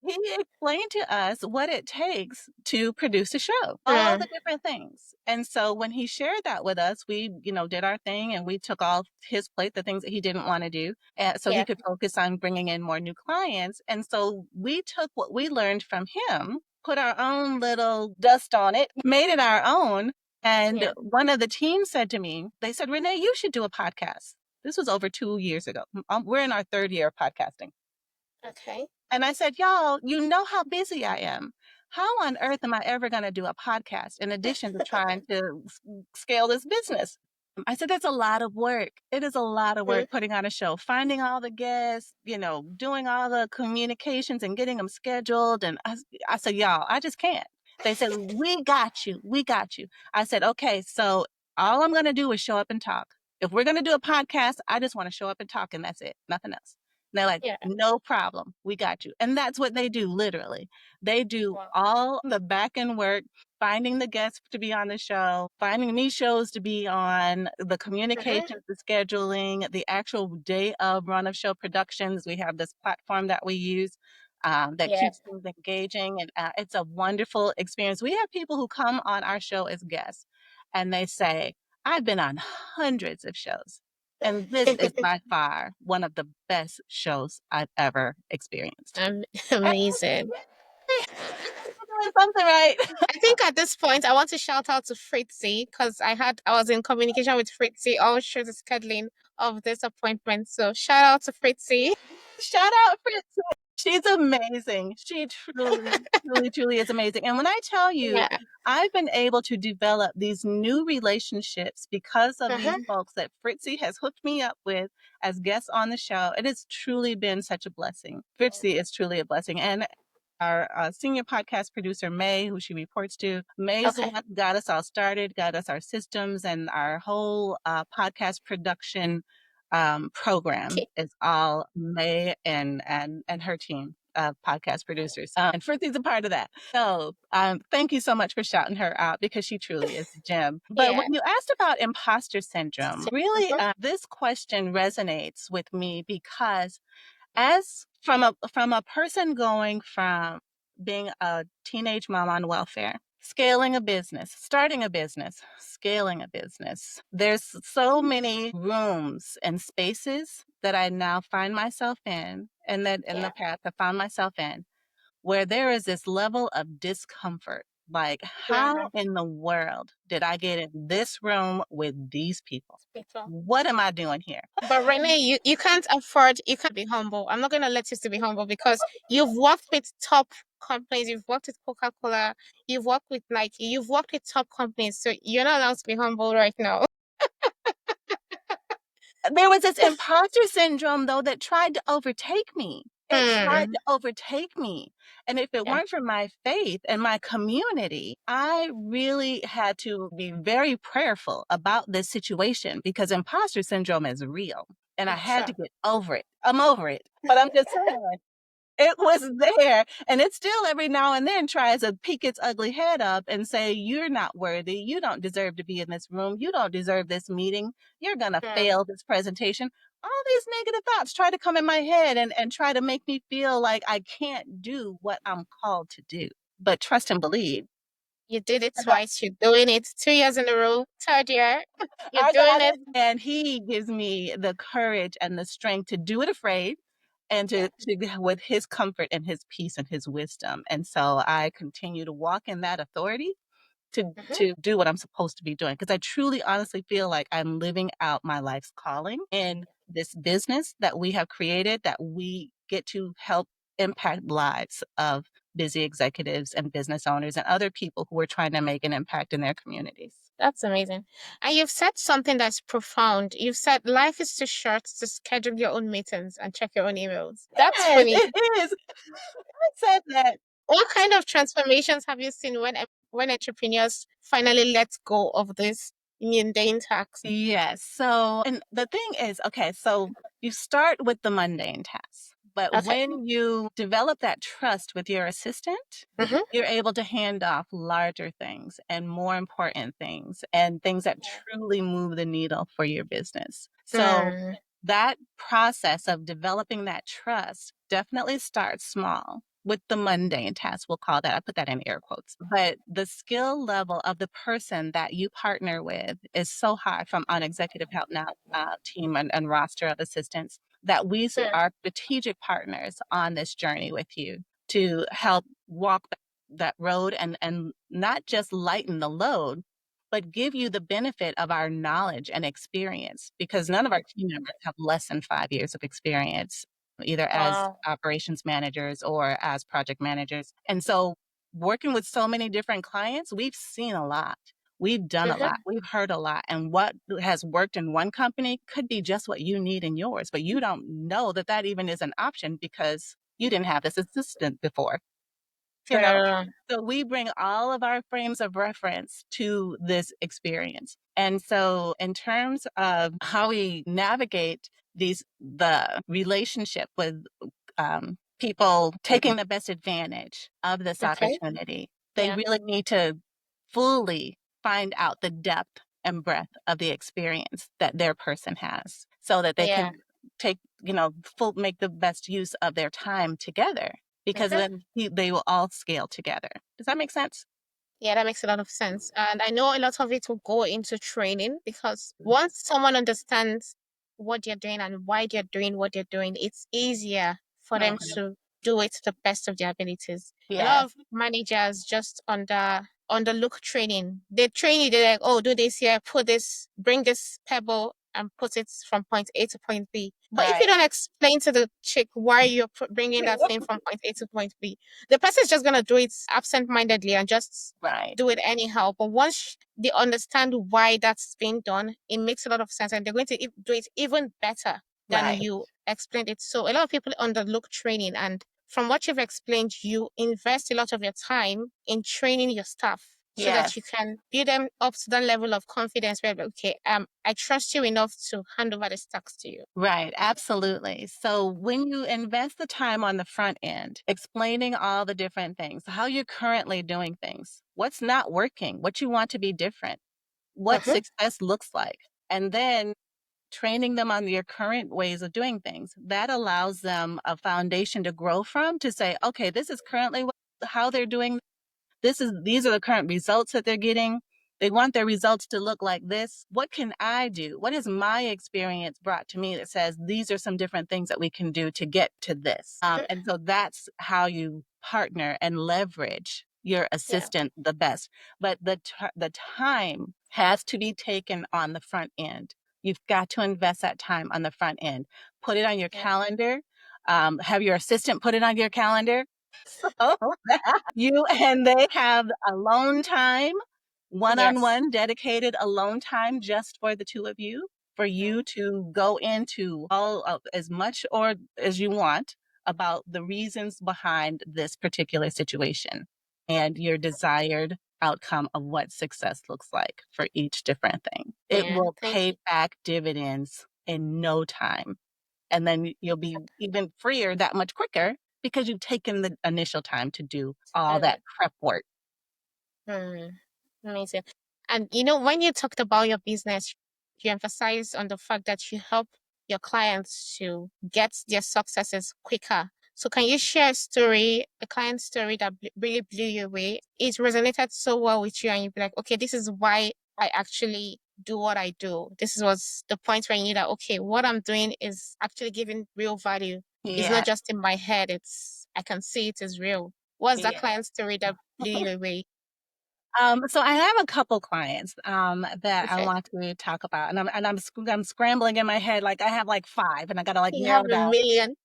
he explained to us what it takes to produce a show, all the different things. And so when he shared that with us, we, did our thing and we took off his plate the things that he didn't want to do, so he Yeah. could focus on bringing in more new clients. And so we took what we learned from him, put our own little dust on it, made it our own. And Yeah. one of the team said to me, they said, "Renee, you should do a podcast." This was over 2 years ago. We're in our third year of podcasting. Okay. And I said, "Y'all, you know how busy I am. how on earth am I ever going to do a podcast in addition to trying to scale this business? I said, that's a lot of work. It is a lot of work putting on a show, finding all the guests, doing all the communications and getting them scheduled. And I said, y'all, I just can't. They said, we got you. We got you. I said, okay, so all I'm going to do is show up and talk. If we're going to do a podcast, I just want to show up and talk, and that's it, nothing else. And they're like, Yeah. no problem. We got you. And that's what they do, literally. They do all the back end work, finding the guests to be on the show, finding me shows to be on, the communications, the scheduling, the actual day of run of show productions. We have this platform that we use that keeps things engaging. And it's a wonderful experience. We have people who come on our show as guests and they say, I've been on hundreds of shows. And this is by far one of the best shows I've ever experienced. Amazing. Doing something right. I think at this point I want to shout out to Fritzy because I was in communication with Fritzy all through the scheduling of this appointment. So shout out to Fritzy. Shout out Fritzy. She's amazing. She truly is amazing. And when I tell you, Yeah. I've been able to develop these new relationships because of these folks that Fritzy has hooked me up with as guests on the show. It has truly been such a blessing. Fritzy is truly a blessing. And our senior podcast producer, May, who she reports to, May's the one who got us all started, got us our systems, and our whole podcast production program is all May and her team of podcast producers. And Fritzy's a part of that. So thank you so much for shouting her out because she truly is a gem. But when you asked about imposter syndrome, really, this question resonates with me because as from a person going from being a teenage mom on welfare, scaling a business, starting a business, scaling a business, there's so many rooms and spaces that I now find myself in, and that in the past I found myself in, where there is this level of discomfort. Like, how in the world did I get in this room with these people? What am I doing here? But Renee, you can't afford, you can't be humble. I'm not going to let you to be humble because you've worked with top companies. You've worked with Coca-Cola. You've worked with Nike. You've worked with top companies. So you're not allowed to be humble right now. There was this imposter syndrome, though, that tried to overtake me. It tried to overtake me. And if it weren't for my faith and my community, I really had to be very prayerful about this situation because imposter syndrome is real. And I had to get over it. I'm over it. But I'm just saying, it was there, and it still every now and then tries to peek its ugly head up and say, you're not worthy. You don't deserve to be in this room. You don't deserve this meeting. You're going to fail this presentation. All these negative thoughts try to come in my head and try to make me feel like I can't do what I'm called to do. But trust and believe. You did it twice. You're doing it 2 years in a row. Third year. You're doing it. And he gives me the courage and the strength to do it afraid and to with his comfort and his peace and his wisdom. And so I continue to walk in that authority to do what I'm supposed to be doing. Because I truly, honestly feel like I'm living out my life's calling in this business that we have created, that we get to help impact lives of busy executives and business owners and other people who are trying to make an impact in their communities. That's amazing. And you've said something that's profound. You've said life is too short to schedule your own meetings and check your own emails. That's funny. It is. I said that. What kind of transformations have you seen when entrepreneurs finally let go of this mundane tasks? Yes. So, and the thing is, okay, so you start with the mundane tasks. But when you develop that trust with your assistant, you're able to hand off larger things and more important things and things that truly move the needle for your business. So that process of developing that trust definitely starts small with the mundane tasks, we'll call that. I put that in air quotes. But the skill level of the person that you partner with is so high from an executive help now team and roster of assistants that we are strategic partners on this journey with you to help walk that road and not just lighten the load, but give you the benefit of our knowledge and experience, because none of our team members have less than 5 years of experience, either as operations managers or as project managers. And so working with so many different clients, we've seen a lot. We've done a lot. We've heard a lot. And what has worked in one company could be just what you need in yours, but you don't know that that even is an option because you didn't have this assistant before, you know? True. So we bring all of our frames of reference to this experience. And so in terms of how we navigate the relationship with people taking the best advantage of this Okay. opportunity, they Yeah. really need to fully find out the depth and breadth of the experience that their person has so that they Yeah. can take, make the best use of their time together because Okay. then they will all scale together. Does that make sense? Yeah, that makes a lot of sense. And I know a lot of it will go into training because once someone understands what they're doing and why they're doing what they're doing, it's easier for them Mhm. to do it to the best of their abilities. A lot Yes, of managers just underlook training. They train you, they're like, oh, do this here, put this, bring this pebble and put it from point A to point B. But if you right, don't explain to the chick why you're bringing that thing from point A to point B, the person's just going to do it absent-mindedly and just right, do it anyhow. But once they understand why that's being done, it makes a lot of sense and they're going to do it even better than right. you explained it. So a lot of people underlook training. And from what you've explained, you invest a lot of your time in training your staff so that you Yes. can build them up to that level of confidence where, okay, I trust you enough to hand over the stacks to you. Right, absolutely. So when you invest the time on the front end, explaining all the different things, how you're currently doing things, what's not working, what you want to be different, what Mm-hmm. success looks like, and then training them on your current ways of doing things, that allows them a foundation to grow from to say, okay, this is currently how they're doing, these are the current results that they're getting. They want their results to look like this. What can I do? What has my experience brought to me that says these are some different things that we can do to get to this? And so that's how you partner and leverage your Yeah. assistant the best. But the time has to be taken on the front end. You've got to invest that time on the front end. Put it on your Yeah. calendar. Have your assistant put it on your calendar. So you and they have alone time, Yes. one-on-one dedicated alone time just for the two of you, for Mm. you to go into all of as much or as you want about the reasons behind this particular situation and your desired outcome of what success looks like for each different thing. It Yeah. will Thank pay you. back dividends in no time. And then you'll be even freer that much quicker because you've taken the initial time to do all that prep work. Mm, amazing. And when you talked about your business, you emphasize on the fact that you help your clients to get their successes quicker. So can you share a client story that really blew you away? It resonated so well with you, and you'd be like, okay, this is why I actually do what I do. This was the point where you knew that, okay, what I'm doing is actually giving real value. It's not Yeah, just in my head. I can see it is real. What's that yeah. client story that blew you away? So I have a couple clients that I Okay. want to talk about, and I'm scrambling in my head like I have like five, and I gotta like You have narrow a down. million.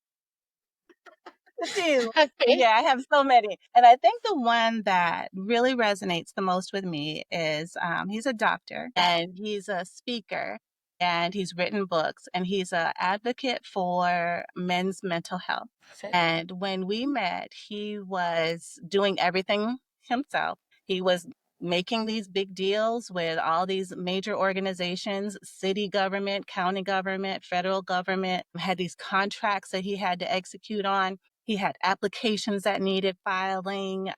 I do. Okay. Yeah, I have so many. And I think the one that really resonates the most with me is he's a doctor and he's a speaker and he's written books and he's an advocate for men's mental health. Okay. And when we met, he was doing everything himself. He was making these big deals with all these major organizations, city government, county government, federal government, had these contracts that he had to execute on. He had applications that needed filing,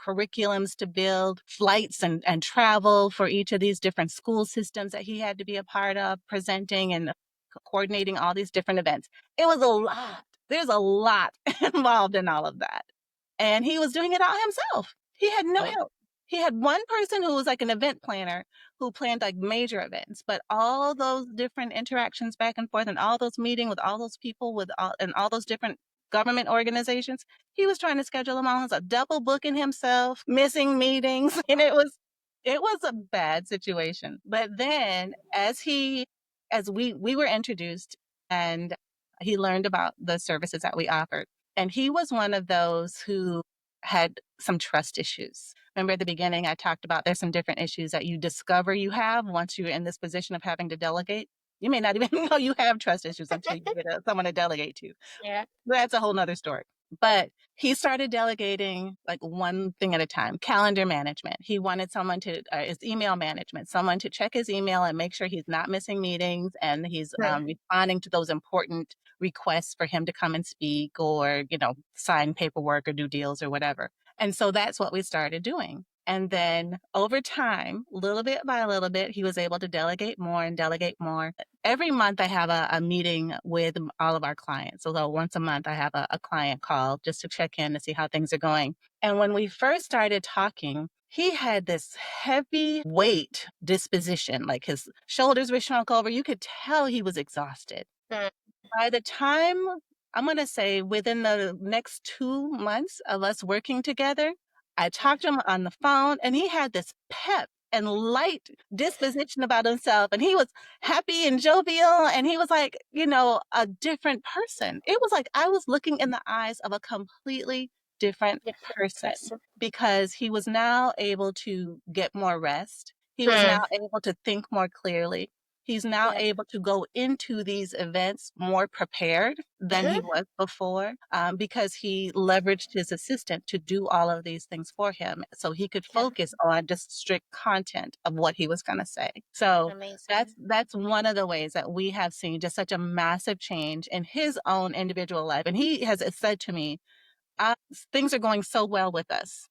curriculums to build, flights and travel for each of these different school systems that he had to be a part of, presenting and coordinating all these different events. It was a lot. There's a lot involved in all of that. And he was doing it all himself. He had no Oh, help. He had one person who was like an event planner who planned like major events, but all those different interactions back and forth and all those meetings with all those people and all those different government organizations, he was trying to schedule them all himself, double booking himself, missing meetings, and it was a bad situation. But then as we were introduced and he learned about the services that we offered, and he was one of those who had some trust issues. Remember at the beginning, I talked about there's some different issues that you discover you have once you're in this position of having to delegate. You may not even know you have trust issues until you get someone to delegate to. Yeah. That's a whole nother story. But he started delegating like one thing at a time. Calendar management. He wanted someone to, his email management, someone to check his email and make sure he's not missing meetings and he's responding to those important requests for him to come and speak or, sign paperwork or do deals or whatever. And so that's what we started doing. And then over time, little bit by little bit, he was able to delegate more and delegate more. Every month I have a meeting with all of our clients. So once a month I have a client call just to check in to see how things are going. And when we first started talking, he had this heavy weight disposition, like his shoulders were shrunk over. You could tell he was exhausted. By the time, I'm going to say within the next 2 months of us working together, I talked to him on the phone and he had this pep and light disposition about himself. And he was happy and jovial. And he was like, a different person. It was like I was looking in the eyes of a completely different person because he was now able to get more rest. He was now able to think more clearly. He's now able to go into these events more prepared than he was before because he leveraged his assistant to do all of these things for him so he could focus on just strict content of what he was going to say. So that's one of the ways that we have seen just such a massive change in his own individual life. And he has said to me, things are going so well with us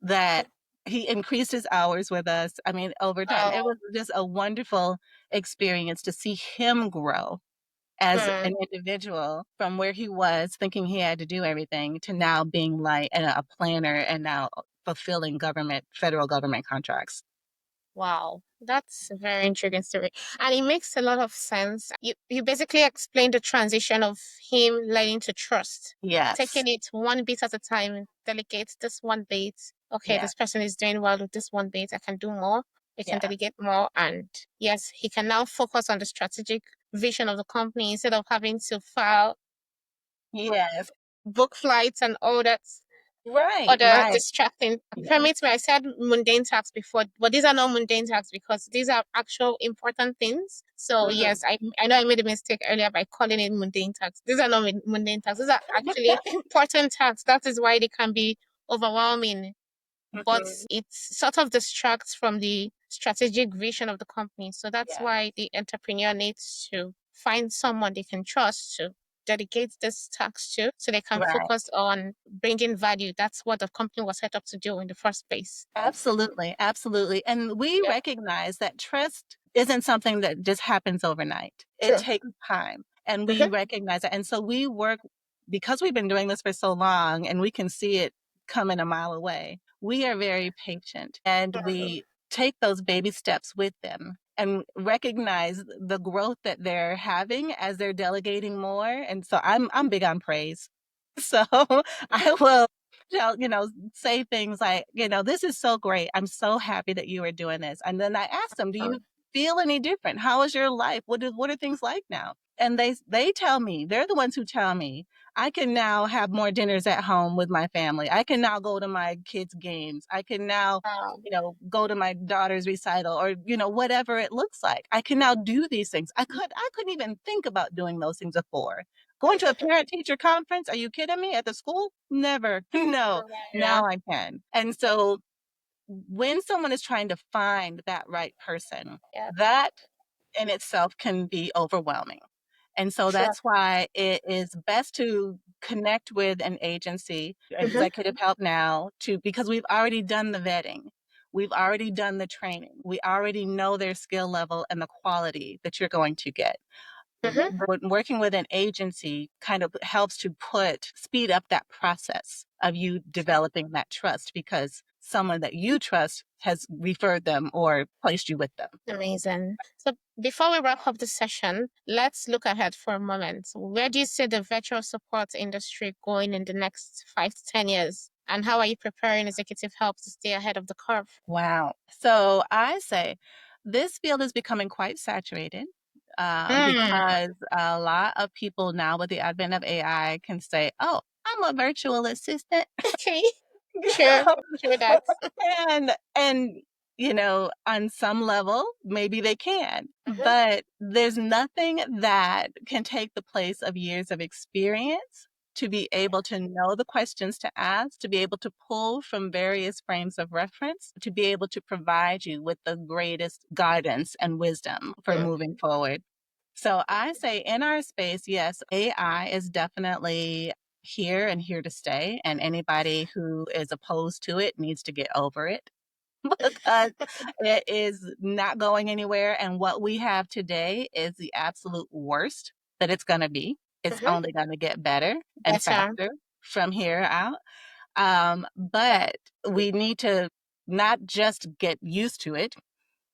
that he increased his hours with us. I mean, over time, it was just a wonderful experience to see him grow as an individual from where he was thinking he had to do everything to now being like a planner and now fulfilling federal government contracts. Wow, that's a very intriguing story. And it makes a lot of sense. You basically explained the transition of him learning to trust, Yes. taking it one bit at a time, delegate this one bit. Okay, Yeah. this person is doing well with this one bit. I can do more. I can delegate more. And yes, he can now focus on the strategic vision of the company instead of having to file Yes. book flights and all that Right. other Right. distracting. Yes. Permit me, I said mundane tasks before, but these are not mundane tasks because these are actual important things. So yes, I know I made a mistake earlier by calling it mundane tasks. These are not mundane tasks. These are actually important tasks. That is why they can be overwhelming, but it sort of distracts from the strategic vision of the company. So that's why the entrepreneur needs to find someone they can trust to dedicate this task to so they can Right. focus on bringing value. That's what the company was set up to do in the first place. Absolutely. Absolutely. And we recognize that trust isn't something that just happens overnight. It takes time. And we recognize that. And so we work because we've been doing this for so long and we can see it coming a mile away. We are very patient and we take those baby steps with them and recognize the growth that they're having as they're delegating more. And so I'm big on praise. So I will say things like, this is so great. I'm so happy that you are doing this. And then I ask them, do you feel any different? How is your life? What are things like now? And they tell me, they're the ones who tell me, I can now have more dinners at home with my family. I can now go to my kids' games. I can now, go to my daughter's recital or, whatever it looks like. I can now do these things. I couldn't even think about doing those things before. Going to a parent teacher conference? Are you kidding me? At the school? Never. No. Now I can. And so when someone is trying to find that right person, that in itself can be overwhelming. And so that's why it is best to connect with an agency, executive help now, because we've already done the vetting. We've already done the training. We already know their skill level and the quality that you're going to get. Working with an agency kind of helps to speed up that process of you developing that trust because someone that you trust has referred them or placed you with them. Amazing. So before we wrap up the session, let's look ahead for a moment. Where do you see the virtual support industry going in the next 5 to 10 years? And how are you preparing executive help to stay ahead of the curve? Wow. So I say this field is becoming quite saturated because a lot of people now with the advent of AI can say, oh, I'm a virtual assistant. Okay. Sure, sure that. And on some level, maybe they can, Mhm. but there's nothing that can take the place of years of experience to be able to know the questions to ask, to be able to pull from various frames of reference, to be able to provide you with the greatest guidance and wisdom for Mm. moving forward. So I say in our space, yes, AI is definitely here to stay, and anybody who is opposed to it needs to get over it because it is not going anywhere. And what we have today is the absolute worst that it's going to be. It's Mhm. only going to get better and Better. faster from here out. But we need to not just get used to it,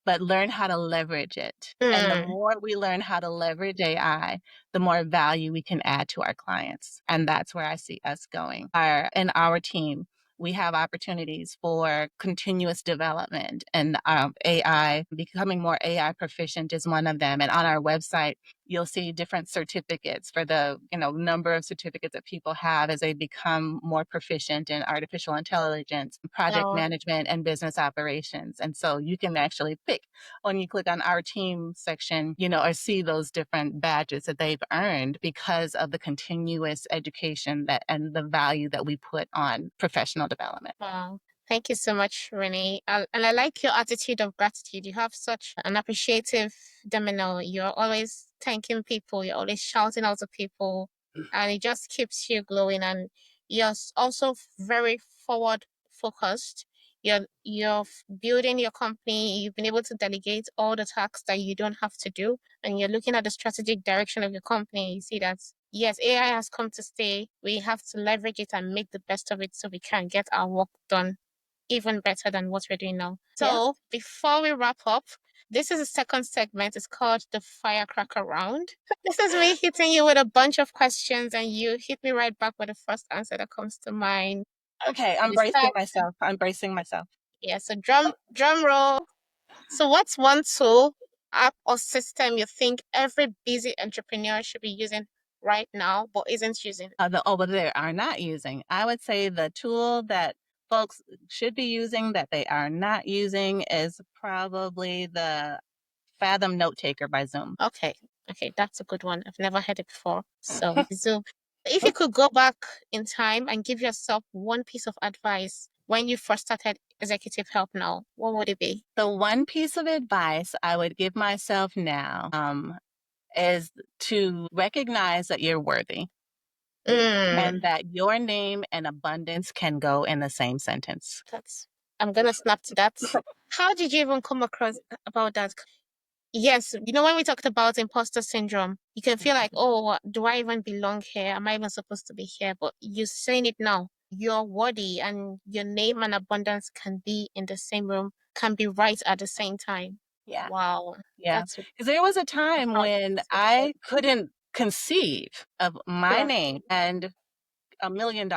but learn how to leverage it. And the Mm. more we learn how to leverage AI, the more value we can add to our clients. And that's where I see us going. In our team, we have opportunities for continuous development, and AI, becoming more AI proficient is one of them. And on our website, you'll see different certificates for the number of certificates that people have as they become more proficient in artificial intelligence, project Oh, management, and business operations. And so you can actually pick when you click on our team section, or see those different badges that they've earned because of the continuous education that and the value that we put on professional development. wow. Thank you so much, Renee. And I like your attitude of gratitude. You have such an appreciative demeanor. You're always thanking people. You're always shouting out to people, and it just keeps you glowing. And you're also very forward focused. You're building your company. You've been able to delegate all the tasks that you don't have to do, and you're looking at the strategic direction of your company. You see that yes, AI has come to stay. We have to leverage it and make the best of it so we can get our work done even better than what we're doing now. Yeah. So before we wrap up, this is the second segment. It's called the firecracker round. This is me hitting you with a bunch of questions and you hit me right back with the first answer that comes to mind. Okay, We start. I'm bracing myself. Yeah, so drum roll. So what's one tool, app, or system you think every busy entrepreneur should be using right now but isn't using? But they are not using. I would say the tool that folks should be using that they are not using is probably the Fathom Note Taker by Zoom. Okay, okay, that's a good one. I've never heard it before. So Zoom. If you could go back in time and give yourself one piece of advice when you first started executive help now, what would it be? The one piece of advice I would give myself now is to recognize that you're worthy and Mm, that your name and abundance can go in the same sentence. that's I'm gonna snap to that. How did you even come across about that? Yes, when we talked about imposter syndrome, you can feel like, oh, do I even belong here? Am I even supposed to be here? But you're saying it now. You're worthy, and your name and abundance can be in the same room, can be right at the same time. Yeah. Wow, Yeah. that's Because there was a a time proud when thing to say. I couldn't conceive of my Yeah. name and $1 million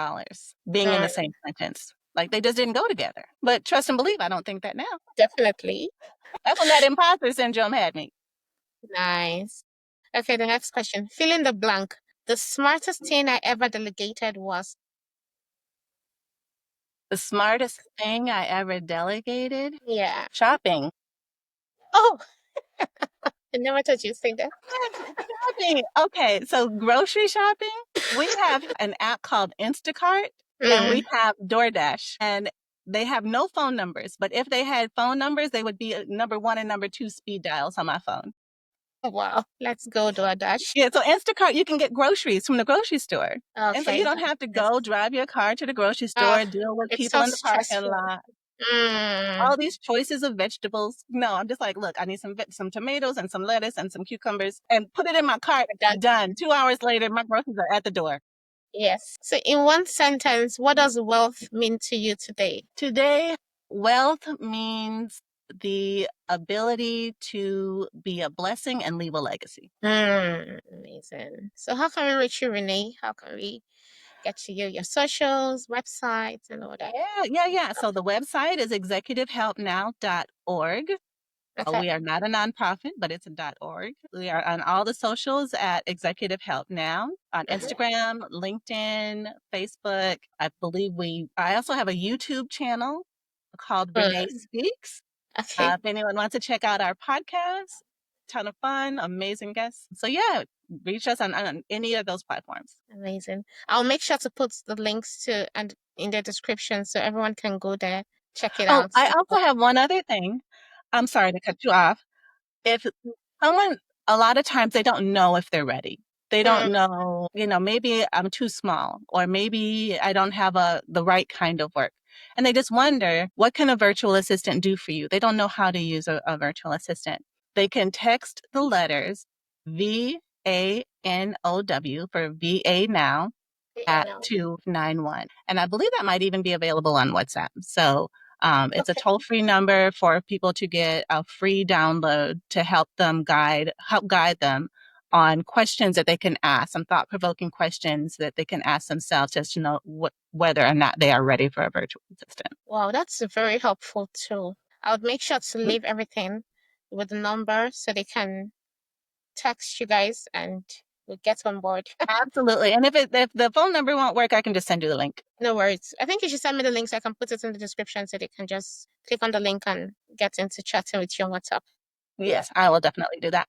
being in the Uh, same sentence. Like they just didn't go together. But trust and believe, I don't think that now. definitely. That's when that imposter syndrome had me. Nice. Okay, the next question. Fill in the blank. The smartest thing I ever delegated was, The smartest thing I ever delegated, yeah. shopping. Oh, I never thought you'd say that. Shopping. Okay, so grocery shopping, we have an app called Instacart and we Mm. have DoorDash. And they have no phone numbers, but if they had phone numbers, they would be number one and number two speed dials on my phone. Wow. Let's go, DoorDash. Yeah, so Instacart, you can get groceries from the grocery store. And so you Okay. don't have to Yes. go drive your car to the grocery Uh, store, deal with it's people so in the parking stressful. lot, Mm, all these choices of vegetables. No, I'm just like, look, I need some tomatoes and some lettuce and some cucumbers and put it in my cart. that, Done. 2 hours later, my groceries are at the door. yes. So, in one sentence, what does wealth mean to you today? Today, wealth means the ability to be a blessing and leave a legacy. Amazing. So, how can we reach you, Renee? How can we get to you? Your socials, websites, and all that. Yeah. So the website is executivehelpnow.org. Okay. We are not a nonprofit, but it's a .org. We are on all the socials at Executive Help Now on Instagram, LinkedIn, Facebook. I also have a YouTube channel called Renee Speaks. Okay. If anyone wants to check out our podcast, ton of fun, amazing guests. So yeah, reach us on any of those platforms. Amazing. I'll make sure to put the links to and in the description so everyone can go there, check it Oh, out. I also have one other thing. I'm sorry to cut you off. If someone, a lot of times they don't know if they're ready. They don't know, maybe I'm too small, or maybe I don't have the right kind of work. And they just wonder, what can a virtual assistant do for you? They don't know how to use a virtual assistant. They can text the letters VANOW for VA now at 291. And I believe that might even be available on WhatsApp. So it's a toll-free number for people to get a free download to help guide them on questions that they can ask, some thought-provoking questions that they can ask themselves just to know whether or not they are ready for a virtual assistant. Wow, that's a very helpful tool. I would make sure to leave everything with the number so they can text you guys and we'll get on board. Absolutely. And if the phone number won't work, I can just send you the link. No worries. I think you should send me the link so I can put it in the description so they can just click on the link and get into chatting with you on WhatsApp. Yes, I will definitely do that.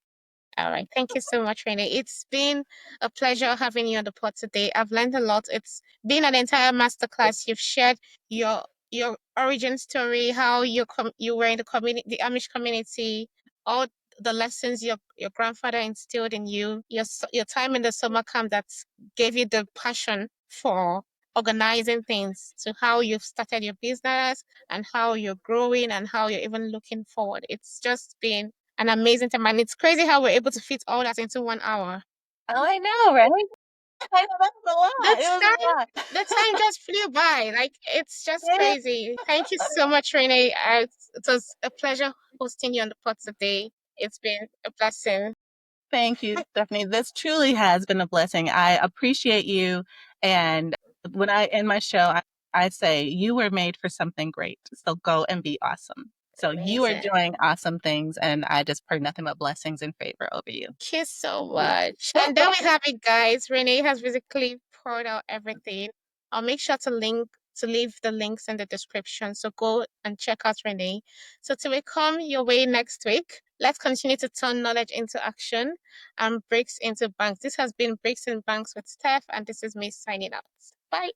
All right. Thank you so much, Renee. It's been a pleasure having you on the pod today. I've learned a lot. It's been an entire masterclass. You've shared your origin story, how you were in the Amish community, all the lessons your grandfather instilled in you, your time in the summer camp that gave you the passion for organizing things, to how you've started your business and how you're growing and how you're even looking forward. It's just been an amazing time. And it's crazy how we're able to fit all that into 1 hour. Oh, I know, right? I know, that's a lot. The It was a time, lot. the time just flew by. Like, it's just Yeah. crazy. Thank you so much, Renee. It was a pleasure hosting you on the pod today. It's been a blessing. Thank you, Stephanie. This truly has been a blessing. I appreciate you. And when I end my show, I say, you were made for something great. So go and be awesome. So you are Amazing. doing awesome things. And I just pray nothing but blessings and favor over you. Thank you so much. And there we have it, guys. Renee has basically poured out everything. I'll make sure to leave the links in the description. So go and check out Renee. So till we come your way next week, let's continue to turn knowledge into action and breaks into banks. This has been Breaks in Banks with Steph, and this is me signing out. Bye.